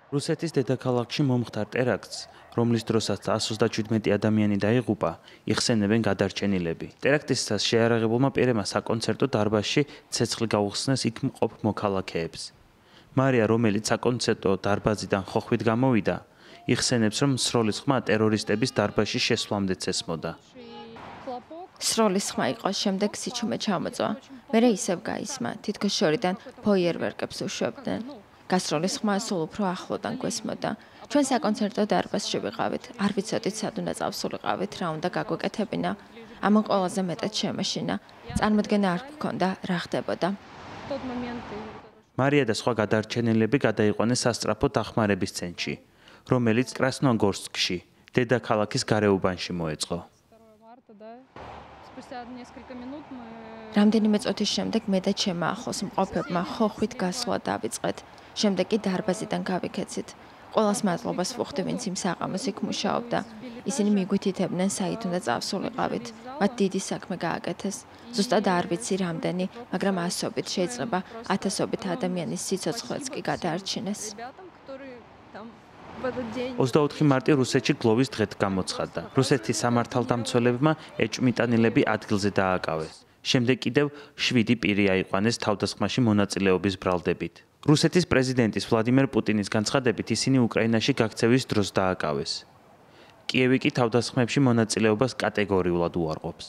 რუსეთის დედაქალაქში მომხდარ ტერაქტს, რომლის დროსაც 137 ადამიანი დაიღუპა, იხსენებენ გადარჩენილები. ტერაქტისას შეარაღებულმა პირებმა საკონცერტო დარბაზში ცეცხლი გაუხსნეს იქ მყოფ მოქალაქეებს. მარია, რომელიც საკონცერტო დარბაზიდან ხოხვით გამოვიდა, იხსენებს, რომ სროლის ხმა ტერორისტების დარბაზში შესვლამდეც ესმოდა. სროლის ხმა იყო, შემდეგ სიჩუმე ჩამოწვა. მერე ისევ გაისმა, თითქოს შორიდან ფოიერვერკებს უშვებდნენ. გასროლის ხმა სულ უფრო ახლოდან გვესმოდა. ჩვენ საკონცერტო დარბაზში ვიყავით, არ ვიცოდით სად უნდა წავსულიყავით, რა უნდა გაგვეკეთებინა. ამან ყველაზე მეტად შემაშინა. წარმოდგენა არ გქონდა, რა ხდებოდა. მარია და სხვა გადარჩენილები გადაიყვანეს სასწრაფო დახმარების ცენტრში, რომელიც კრასნოგორსკში, დედაქალაქის გარეუბანში მოეწყო. რამდენიმე წუთის შემდეგ მე და ჩემმა ახლოს მყოფებმა ხოხვით გასვლა დავიწყეთ. შემდეგ კი დარბაზიდან გავიქეცით. ყველას მადლობას ვუხდი, ვინც იმ საღამოს იქ მუშაობდა. ისინი მიგვითითებდნენ, საით უნდა წავსულიყავით. მათ დიდი საქმე გააკეთეს. ზუსტად არ ვიცი რამდენი, მაგრამ ასობით, შეიძლება ათასობით ადამიანის სიცოცხლეც კი გადაარჩინეს. 24 მარტი რუსეთში გლოვის დღედ გამოცხადდა. რუსეთის სამართალდამცველებმა ეჭვმიტანილები ადგილზე დააკავეს. შემდეგ კიდევ 7 პირი აიყვანეს თავდასხმაში მონაწილეობის ბრალდებით. რუსეთის პრეზიდენტის ვლადიმერ პუტინის განცხადებით ისინი უკრაინაში გაქცევის დროს დააკავეს. კიევი კი თავდასხმებში მონაწილეობას კატეგორიულად უარყოფს.